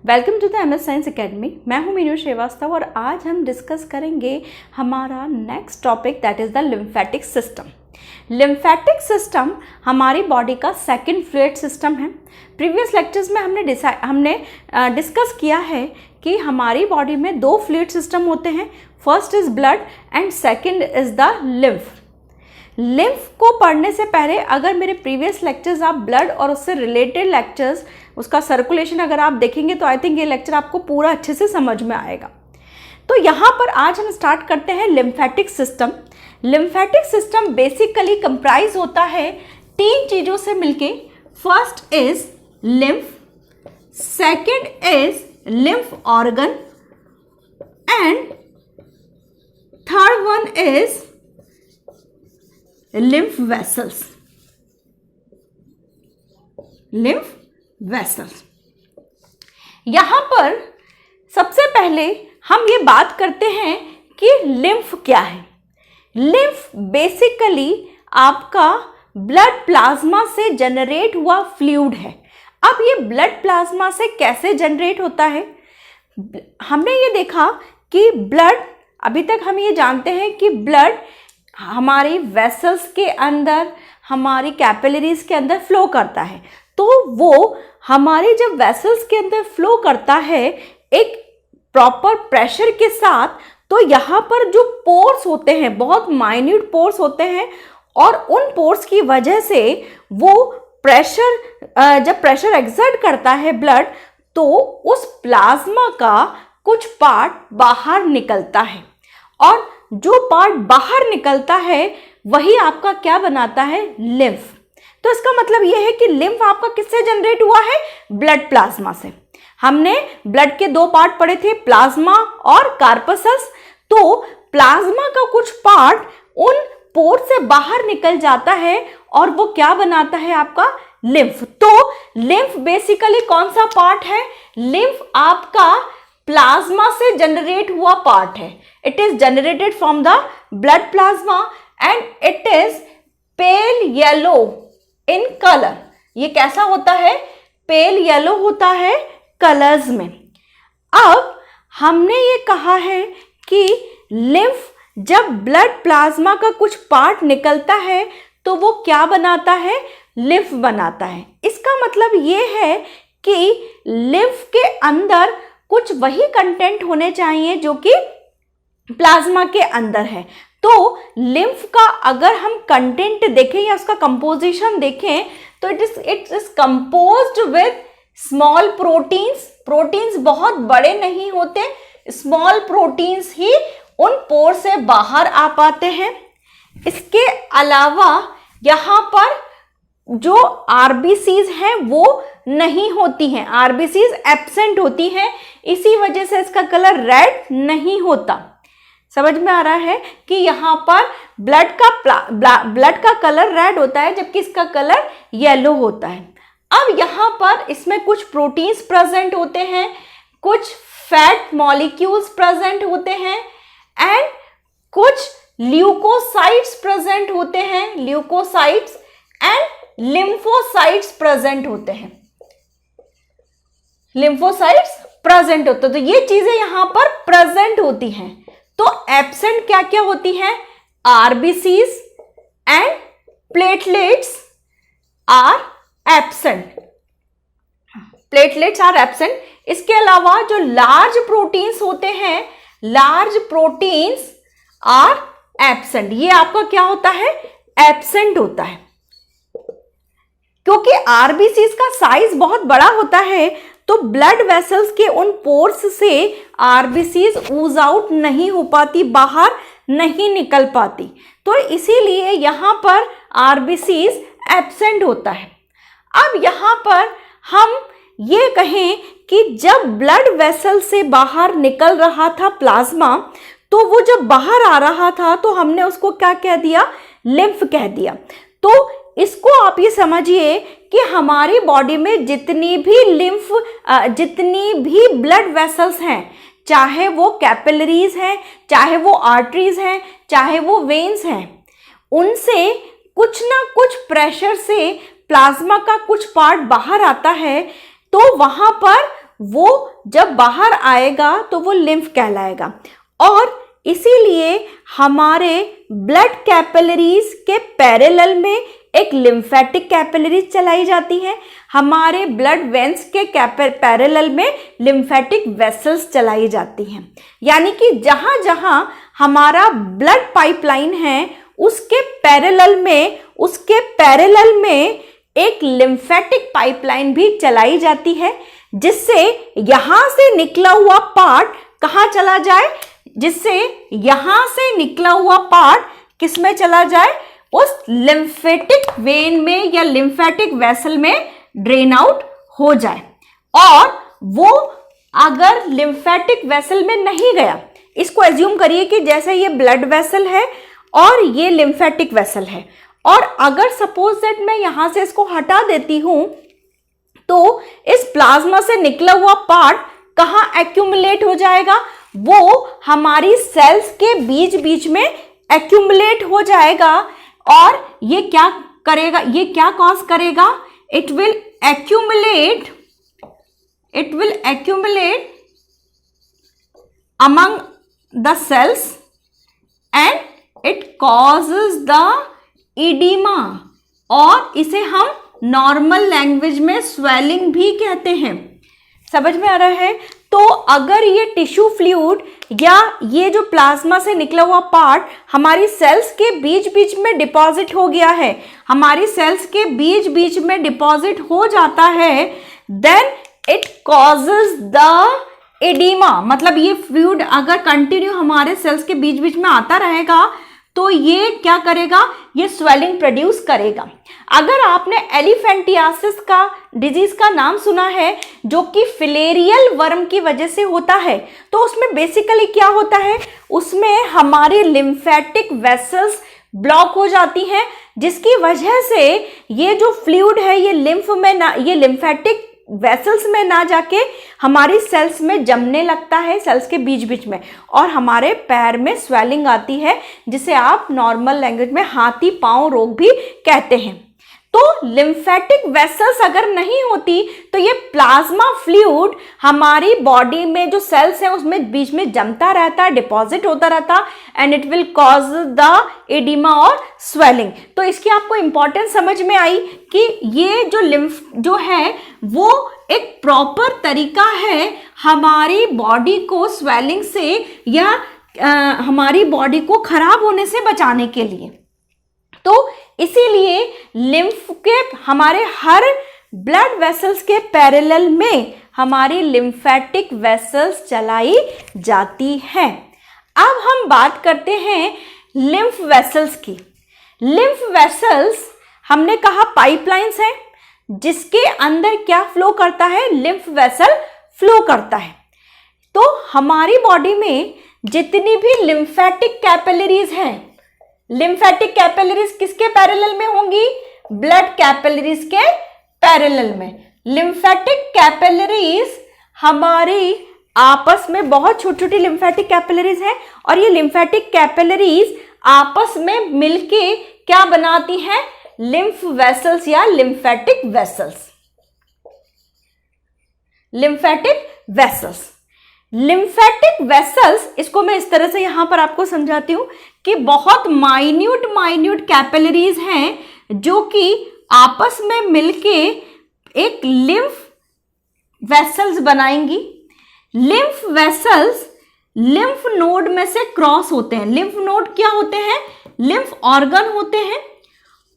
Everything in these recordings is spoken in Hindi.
Welcome to the MS science academy. मैं हूं मीनू श्रीवास्तव और आज हम डिस्कस करेंगे हमारा next topic that is the lymphatic system. Lymphatic system हमारी बॉडी का सेकंड फ्लूइड सिस्टम है। प्रीवियस लेक्चर्स में हमने डिस्कस किया है कि हमारी बॉडी में दो फ्लूइड सिस्टम होते हैं, first is blood and second is the lymph. Lymph को पढ़ने से पहले अगर मेरे प्रीवियस लेक्चर्स आप ब्लड और उससे रिलेटेड लेक्चर्स उसका सर्कुलेशन अगर आप देखेंगे तो आई थिंक ये लेक्चर आपको पूरा अच्छे से समझ में आएगा। तो यहाँ पर आज हम स्टार्ट करते हैं lymphatic system. Lymphatic system basically comprise होता है तीन चीज़ों से मिलके। First is lymph, second is lymph organ and third one is lymph vessels। lymph vessels। यहां पर सबसे पहले हम ये बात करते हैं कि लिम्फ क्या है। लिम्फ बेसिकली आपका ब्लड प्लाज्मा से जनरेट हुआ फ्लूइड है। अब ये ब्लड प्लाज्मा से कैसे जनरेट होता है? हमने ये देखा कि ब्लड, अभी तक हम ये जानते हैं कि ब्लड हमारी वेसल्स के अंदर, हमारी कैपिलरीज के अंदर फ्लो करता है। तो वो हमारी जब वेसल्स के अंदर फ्लो करता है एक प्रॉपर प्रेशर के साथ, तो यहाँ पर जो पोर्स होते हैं, बहुत माइन्यूट पोर्स होते हैं, और उन पोर्स की वजह से वो प्रेशर, जब प्रेशर एक्सर्ट करता है ब्लड, तो उस प्लाज्मा का कुछ पार्ट बाहर निकलता है, और जो पार्ट बाहर निकलता है वही आपका क्या बनाता है? लिम्फ। तो इसका मतलब यह है कि लिम्फ आपका किससे जनरेट हुआ है? ब्लड प्लाज्मा से। हमने ब्लड के दो पार्ट पढ़े थे, प्लाज्मा और कार्पसस। तो प्लाज्मा का कुछ पार्ट उन पोर से बाहर निकल जाता है और वो क्या बनाता है? आपका लिम्फ। तो लिम्फ बेसिकली कौन सा पार्ट है? लिम्फ आपका प्लाज्मा से जनरेट हुआ पार्ट है। It is generated from the blood plasma and it is pale yellow in colour. ये कैसा होता है? पेल येलो होता है कलर्स में। अब हमने ये कहा है कि लिम्फ जब ब्लड प्लाज्मा का कुछ पार्ट निकलता है तो वो क्या बनाता है? लिम्फ बनाता है। इसका मतलब ये है कि लिम्फ के अंदर कुछ वही कंटेंट होने चाहिए जो कि प्लाज्मा के अंदर है। तो लिम्फ का अगर हम कंटेंट देखें या उसका कंपोजिशन देखें तो it is composed with small proteins. Proteins बहुत बड़े नहीं होते, स्मॉल प्रोटीन्स ही उन पोर से बाहर आ पाते हैं। इसके अलावा यहाँ पर जो आरबीसीज हैं वो नहीं होती हैं, आरबीसीज एब्सेंट होती हैं, इसी वजह से इसका कलर रेड नहीं होता। समझ में आ रहा है कि यहाँ पर ब्लड का कलर रेड होता है जबकि इसका कलर येलो होता है। अब यहाँ पर इसमें कुछ प्रोटीन्स प्रेजेंट होते हैं, कुछ फैट मॉलिक्यूल्स प्रेजेंट होते हैं एंड कुछ ल्यूकोसाइट्स प्रेजेंट होते हैं, ल्यूकोसाइट्स एंड लिम्फोसाइट्स प्रेजेंट होते हैं, लिम्फोसाइट्स प्रेजेंट होते हैं। तो ये चीजें यहां पर प्रेजेंट होती हैं। तो एब्सेंट क्या क्या होती हैं? RBCs and platelets are absent, platelets are absent. इसके अलावा जो लार्ज प्रोटीन्स होते हैं, लार्ज प्रोटीन्स आर एब्सेंट। ये आपका क्या होता है? एब्सेंट होता है। क्योंकि आरबीसीज का साइज बहुत बड़ा होता है तो ब्लड वेसल्स के उन पोर्स से आरबीसीज ऊज आउट नहीं हो पाती, बाहर नहीं निकल पाती, तो इसीलिए यहाँ पर आरबीसीज एब्सेंट होता है। अब यहाँ पर हम ये कहें कि जब ब्लड वेसल से बाहर निकल रहा था प्लाज्मा, तो वो जब बाहर आ रहा था तो हमने उसको क्या कह दिया? लिम्फ कह दिया। तो इसको आप ये समझिए कि हमारी बॉडी में जितनी भी ब्लड वेसल्स हैं, चाहे वो कैपिलरीज हैं, चाहे वो आर्टरीज हैं, चाहे वो वेन्स हैं, उनसे कुछ ना कुछ प्रेशर से प्लाज्मा का कुछ पार्ट बाहर आता है, तो वहां पर वो जब बाहर आएगा तो वो लिम्फ कहलाएगा। और इसीलिए हमारे ब्लड कैपिलरीज के पैरेलल में एक लिम्फेटिक कैपिलरीज चलाई जाती है, हमारे ब्लड वेन्स के पैरेलल में लिम्फेटिक वेसल्स चलाई जाती हैं। यानी कि जहाँ जहाँ हमारा ब्लड पाइपलाइन है उसके पैरेलल में एक लिम्फेटिक पाइपलाइन भी चलाई जाती है, जिससे यहाँ से निकला हुआ पार्ट कहाँ चला जाए, जिससे यहां से निकला हुआ पार्ट किस में चला जाए, उस लिम्फेटिक वेन में या लिम्फेटिक वेसल में ड्रेन आउट हो जाए। और वो अगर लिम्फेटिक वेसल में नहीं गया, इसको एज्यूम करिए कि जैसे ये ब्लड वेसल है और ये लिम्फेटिक वेसल है, और अगर सपोज दैट मैं यहां से इसको हटा देती हूं तो इस प्लाज्मा से निकला हुआ पार्ट कहां एक्यूमुलेट हो जाएगा, वो हमारी सेल्स के बीच बीच में एक्यूमुलेट हो जाएगा। और ये क्या करेगा, ये क्या कॉज करेगा, it will accumulate among the cells and it causes the edema, और इसे हम नॉर्मल लैंग्वेज में स्वेलिंग भी कहते हैं। समझ में आ रहा है? तो अगर ये टिश्यू फ्लूइड या ये जो प्लाज्मा से निकला हुआ पार्ट हमारी सेल्स के बीच बीच में डिपॉजिट हो गया है, हमारी सेल्स के बीच बीच में डिपॉजिट हो जाता है, then it causes the edema. मतलब ये फ्लूइड अगर कंटिन्यू हमारे सेल्स के बीच बीच में आता रहेगा तो ये क्या करेगा, ये स्वेलिंग प्रोड्यूस करेगा। अगर आपने एलिफेंटियासिस का डिजीज का नाम सुना है, जो कि फिलेरियल वर्म की वजह से होता है, तो उसमें बेसिकली क्या होता है, उसमें हमारे लिम्फेटिक वेसल्स ब्लॉक हो जाती हैं, जिसकी वजह से ये जो फ्लूइड है ये ये लिम्फेटिक वेसल्स में ना जाके हमारी सेल्स में जमने लगता है, सेल्स के बीच बीच में, और हमारे पैर में स्वेलिंग आती है, जिसे आप नॉर्मल लैंग्वेज में हाथी पांव रोग भी कहते हैं। तो लिम्फेटिक वेसल्स अगर नहीं होती तो ये प्लाज्मा फ्लूइड हमारी बॉडी में जो सेल्स है उसमें बीच में जमता रहता, डिपॉजिट होता रहता, and it will cause the oedema और स्वेलिंग। तो इसकी आपको इंपॉर्टेंस समझ में आई कि ये जो लिम्फ जो है वो एक प्रॉपर तरीका है हमारी बॉडी को स्वेलिंग से या हमारी बॉडी को खराब होने से बचाने के लिए। तो इसीलिए लिम्फ के हमारे हर ब्लड वेसल्स के पैरेलल में हमारी लिम्फेटिक वेसल्स चलाई जाती हैं। अब हम बात करते हैं लिम्फ वेसल्स की। लिम्फ वेसल्स हमने कहा पाइपलाइंस हैं, जिसके अंदर क्या फ्लो करता है, लिम्फ वेसल फ्लो करता है। तो हमारी बॉडी में जितनी भी लिम्फेटिक कैपिलरीज हैं, लिम्फेटिक कैपिलरीज किसके पैरेलल में होंगी, ब्लड कैपिलरीज के पैरेलल में। लिम्फेटिक कैपिलरीज हमारी आपस में बहुत छोटी छोटी लिम्फेटिक कैपिलरीज हैं, और ये लिम्फेटिक कैपिलरीज आपस में मिलके क्या बनाती हैं, लिम्फ वेसल्स या lymphatic vessels. Lymphatic vessels, lymphatic vessels, इसको मैं इस तरह से यहां पर आपको समझाती हूं कि बहुत माइन्यूट कैपिलरीज हैं जो कि आपस में मिलके एक लिम्फ वेसल्स बनाएंगी। लिम्फ वेसल्स लिम्फ नोड में से क्रॉस होते हैं। लिम्फ नोड क्या होते हैं, लिम्फ ऑर्गन होते हैं,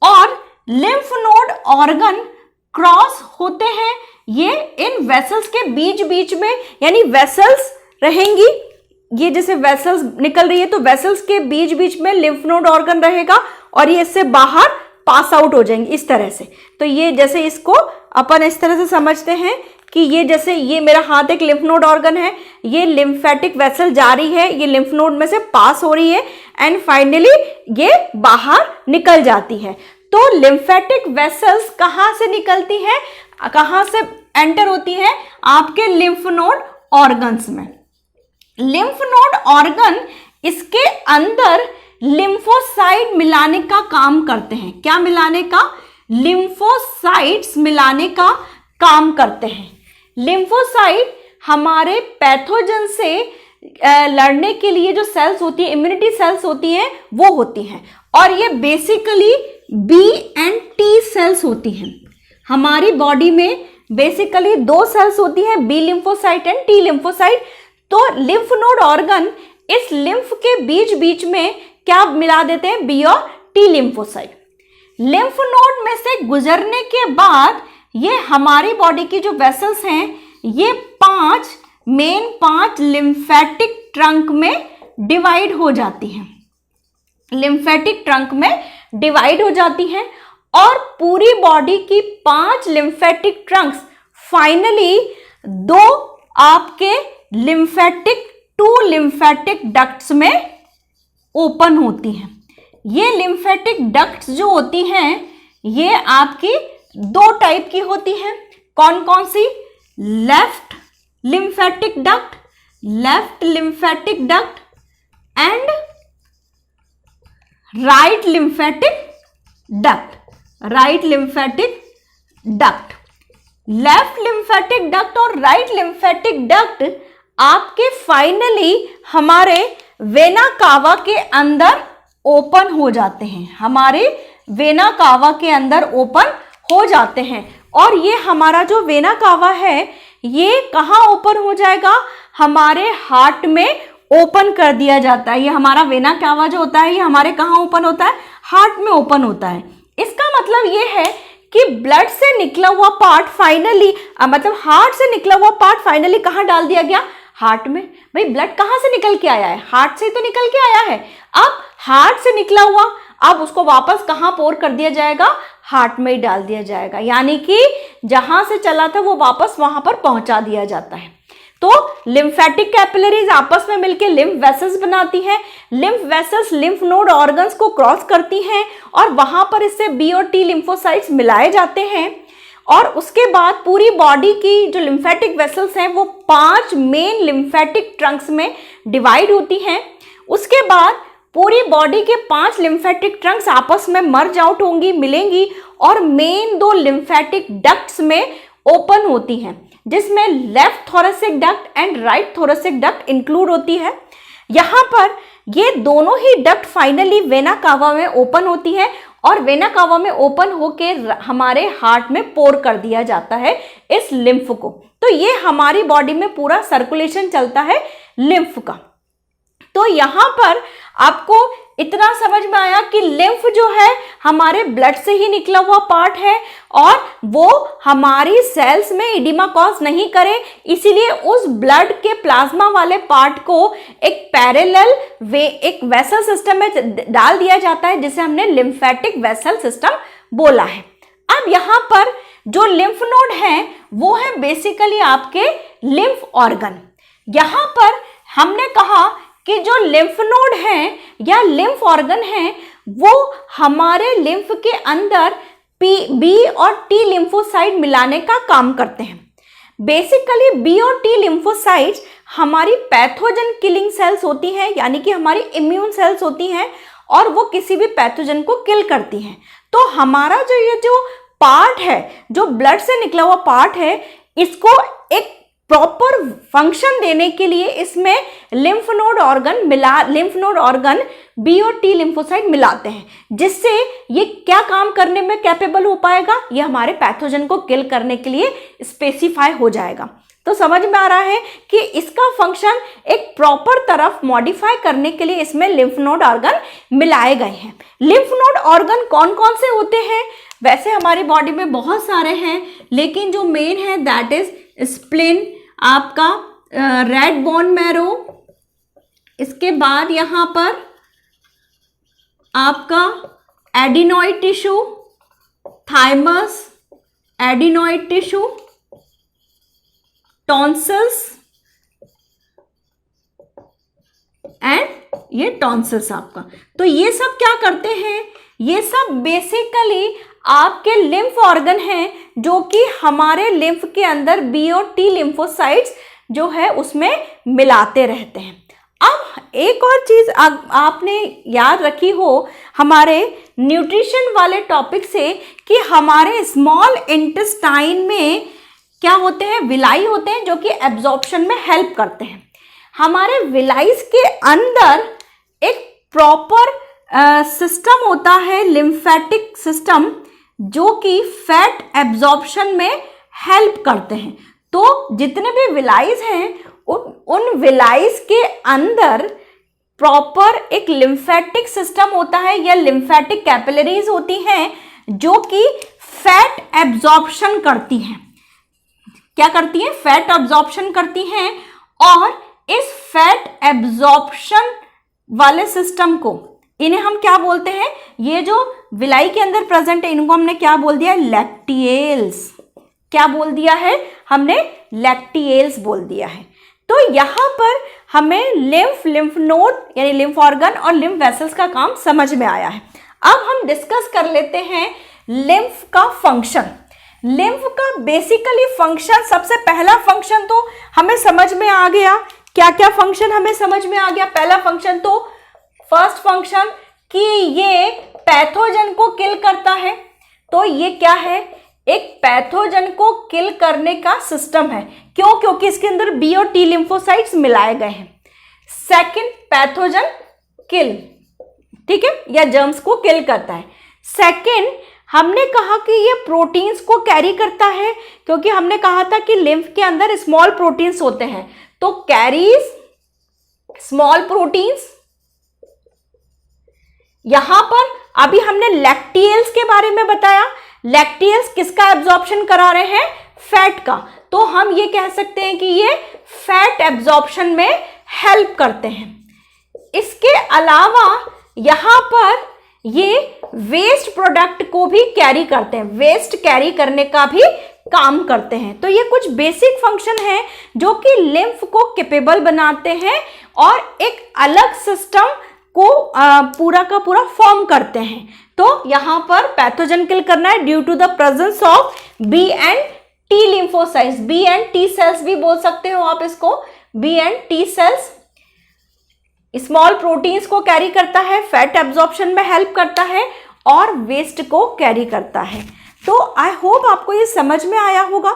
और लिम्फ नोड ऑर्गन क्रॉस होते हैं ये इन वेसल्स के बीच बीच में, यानी वेसल्स रहेंगी, ये जैसे वेसल्स निकल रही है तो वेसल्स के बीच बीच में लिम्फ नोड ऑर्गन रहेगा, और ये इससे बाहर पास आउट हो जाएंगे इस तरह से। तो ये जैसे इसको अपन इस तरह से समझते हैं कि ये जैसे ये मेरा हाथ एक लिम्फ नोड ऑर्गन है, ये लिम्फेटिक वेसल जा रही है, ये लिम्फ नोड में से पास हो रही है, एंड फाइनली ये बाहर निकल जाती है। तो लिम्फेटिक वेसल्स कहाँ से निकलती है, कहाँ से एंटर होती है, आपके लिम्फ नोड ऑर्गन्स में। लिम्फ नोड ऑर्गन इसके अंदर लिम्फोसाइट मिलाने का काम करते हैं। क्या मिलाने का, लिम्फोसाइट्स मिलाने का काम करते हैं। लिम्फोसाइट हमारे पैथोजन से लड़ने के लिए जो सेल्स होती है, इम्यूनिटी सेल्स होती हैं, वो होती हैं। और ये basically B and T cells होती हैं। हमारी बॉडी में बेसिकली दो सेल्स होती हैं, B lymphocyte and T lymphocyte. तो लिम्फ नोड ऑर्गन इस लिम्फ के बीच बीच में क्या मिला देते हैं, बी और टी लिम्फोसाइट। लिम्फ नोड में से गुजरने के बाद ये हमारी बॉडी की जो वेसल्स हैं, ये पांच लिम्फेटिक ट्रंक में डिवाइड हो जाती हैं, लिम्फेटिक ट्रंक में डिवाइड हो जाती हैं। और पूरी बॉडी की 5 लिम्फेटिक ट्रंक्स फाइनली 2 आपके टू लिम्फेटिक डक्ट्स में ओपन होती हैं। ये लिम्फेटिक डक्ट्स जो होती हैं, ये आपकी 2 टाइप की होती हैं। कौन कौन सी? Left lymphatic duct and right lymphatic duct. Left lymphatic duct और राइट लिम्फेटिक डक्ट आपके फाइनली हमारे वेना कावा के अंदर ओपन हो जाते हैं, हमारे वेना कावा के अंदर ओपन हो जाते हैं। और ये हमारा जो वेना कावा है, ये कहाँ ओपन हो जाएगा? हमारे हार्ट में ओपन कर दिया जाता है। ये हमारा वेना कावा जो होता है, ये हमारे कहाँ ओपन होता है? हार्ट में ओपन होता है। इसका मतलब ये है कि ब्लड से निकला हुआ पार्ट फाइनली, मतलब हार्ट से निकला हुआ पार्ट फाइनली कहाँ डाल दिया गया? हार्ट में। भाई ब्लड कहाँ से निकल के आया है? हार्ट से तो निकल के आया है। अब हार्ट से निकला हुआ, अब उसको वापस कहाँ पोर कर दिया जाएगा? हार्ट में ही डाल दिया जाएगा। यानी कि जहां से चला था वो वापस वहां पर पहुंचा दिया जाता है। तो लिम्फेटिक कैपिलरीज आपस में मिलकर लिम्फ वेसल्स बनाती हैं। Lymph vessels lymph node organs को क्रॉस करती हैं और वहां पर इससे बी और टी लिम्फोसाइट्स मिलाए जाते हैं। और उसके बाद पूरी बॉडी की जो लिम्फेटिक वेसल्स हैं, वो 5 मेन लिम्फेटिक ट्रंक्स में डिवाइड होती हैं। उसके बाद पूरी बॉडी के 5 लिम्फेटिक ट्रंक्स आपस में मर्ज आउट होंगी, मिलेंगी और मेन 2 लिम्फेटिक डक्ट्स में ओपन होती हैं, जिसमें left thoracic duct and right thoracic duct include होती है। यहाँ पर ये दोनों ही डक्ट फाइनली वेना कावा में ओपन होती है और वेना कावा में ओपन होके हमारे हार्ट में पोर कर दिया जाता है इस लिम्फ को। तो ये हमारी बॉडी में पूरा सर्कुलेशन चलता है लिम्फ का। तो यहाँ पर आपको इतना समझ में आया कि लिम्फ जो है हमारे ब्लड से ही निकला हुआ पार्ट है और वो हमारी सेल्स में इडिमा कॉज नहीं करे, इसीलिए उस ब्लड के प्लाज्मा वाले पार्ट को एक पैरेलल एक वेसल सिस्टम में डाल दिया जाता है, जिसे हमने लिम्फेटिक वेसल सिस्टम बोला है। अब यहाँ पर जो लिम्फ नोड है वो है बेसिकली आपके लिम्फ ऑर्गन। यहाँ पर हमने कहा कि जो लिम्फ नोड हैं या लिम्फ ऑर्गन हैं, वो हमारे लिम्फ के अंदर बी और टी लिम्फोसाइट मिलाने का काम करते हैं। बेसिकली बी और टी लिम्फोसाइट्स हमारी पैथोजन किलिंग सेल्स होती हैं, यानी कि हमारी इम्यून सेल्स होती हैं और वो किसी भी पैथोजन को किल करती हैं। तो हमारा जो पार्ट है, जो ब्लड से निकला हुआ पार्ट है, इसको एक प्रॉपर फंक्शन देने के लिए इसमें लिम्फ नोड ऑर्गन बी और टी लिम्फोसाइट मिलाते हैं, जिससे ये क्या काम करने में कैपेबल हो पाएगा? ये हमारे पैथोजन को किल करने के लिए स्पेसिफाई हो जाएगा। तो समझ में आ रहा है कि इसका फंक्शन एक प्रॉपर तरफ मॉडिफाई करने के लिए इसमें लिम्फ नोड ऑर्गन मिलाए गए हैं। लिम्फ नोड ऑर्गन कौन कौन से होते हैं? वैसे हमारी बॉडी में बहुत सारे हैं, लेकिन जो मेन है दैट इज स्प्लिन, आपका रेड बोन मैरो, इसके बाद यहाँ पर आपका adenoid tissue, thymus, adenoid tissue, tonsils and ये टॉन्सिल्स आपका। तो ये सब क्या करते हैं? ये सब बेसिकली आपके लिम्फ ऑर्गन हैं, जो कि हमारे लिम्फ के अंदर बी और टी लिम्फोसाइट्स जो है उसमें मिलाते रहते हैं। अब एक और चीज आपने याद रखी हो हमारे न्यूट्रिशन वाले टॉपिक से, कि हमारे स्मॉल इंटेस्टाइन में क्या होते हैं, विलाई होते हैं जो कि एब्जॉर्प्शन में हेल्प करते हैं। हमारे विलाइज के अंदर एक प्रॉपर सिस्टम होता है, लिम्फेटिक सिस्टम, जो कि फैट एब्जॉर्प्शन में हेल्प करते हैं। तो जितने भी विलाइज हैं उन विलाइज के अंदर प्रॉपर एक लिम्फेटिक सिस्टम होता है या लिम्फेटिक कैपिलरीज होती हैं जो कि फैट एब्जॉर्प्शन करती हैं। क्या करती हैं, फैट एब्जॉर्प्शन करती हैं। और इस फैट एब्जॉर्प्शन वाले सिस्टम को, इन्हें हम क्या बोलते हैं, ये जो विलाई के अंदर प्रेजेंट है इनको हमने क्या बोल दिया, लैक्टियल्स। क्या बोल दिया है हमने, लैक्टियल्स बोल दिया है। तो यहाँ पर हमें लिम्फ नोड यानी लिम्फ ऑर्गन और लिम्फ वेसल्स का काम समझ में आया है। अब हम डिस्कस कर लेते हैं लिम्फ का फंक्शन। लिम्फ का बेसिकली फंक्शन, सबसे पहला फंक्शन तो हमें समझ में आ गया। क्या क्या फंक्शन हमें समझ में आ गया, पहला फंक्शन तो फर्स्ट फंक्शन कि ये पैथोजन को किल करता है। तो ये क्या है, एक पैथोजन को किल करने का सिस्टम है। क्यों, क्योंकि इसके अंदर बी और टी लिम्फोसाइट्स मिलाए गए हैं। सेकंड, पैथोजन किल, ठीक है, या जर्म्स को किल करता है। सेकंड, हमने कहा कि ये प्रोटीन्स को कैरी करता है, क्योंकि हमने कहा था कि लिम्फ के अंदर स्मॉल प्रोटीन्स होते हैं, तो कैरीज स्मॉल प्रोटीन्स। यहां पर अभी हमने लैक्टियल्स के बारे में बताया। लैक्टियल्स किसका एब्जॉर्प्शन करा रहे हैं, फैट का। तो हम ये कह सकते हैं कि ये फैट एब्जॉर्प्शन में हेल्प करते हैं। इसके अलावा यहां पर ये वेस्ट प्रोडक्ट को भी कैरी करते हैं, वेस्ट कैरी करने का भी काम करते हैं। तो ये कुछ बेसिक फंक्शन है जो कि लिम्फ को कैपेबल बनाते हैं और एक अलग सिस्टम को पूरा का पूरा फॉर्म करते हैं। तो यहां पर पैथोजन किल करना है due to the presence of B and T lymphocytes. B and T cells भी बोल सकते हो आप इसको, B and T cells. Small proteins को कैरी करता है, फैट एब्जॉर्प्शन में हेल्प करता है और वेस्ट को कैरी करता है। तो आई होप आपको ये समझ में आया होगा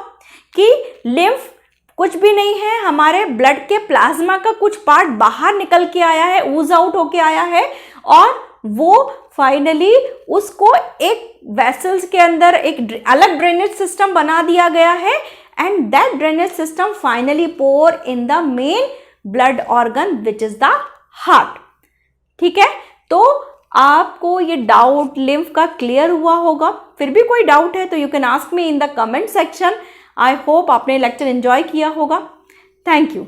कि लिम्फ कुछ भी नहीं है, हमारे ब्लड के प्लाज्मा का कुछ पार्ट बाहर निकल के आया है, ऊज आउट होके आया है, और वो फाइनली उसको एक वेसल्स के अंदर एक अलग ड्रेनेज सिस्टम बना दिया गया है, and that drainage system finally pour in the main blood organ which is the heart. ठीक है, तो आपको ये डाउट लिम्फ का क्लियर हुआ होगा। फिर भी कोई डाउट है तो you can ask me in the comment section. I hope आपने लेक्चर एंजॉय किया होगा। Thank you.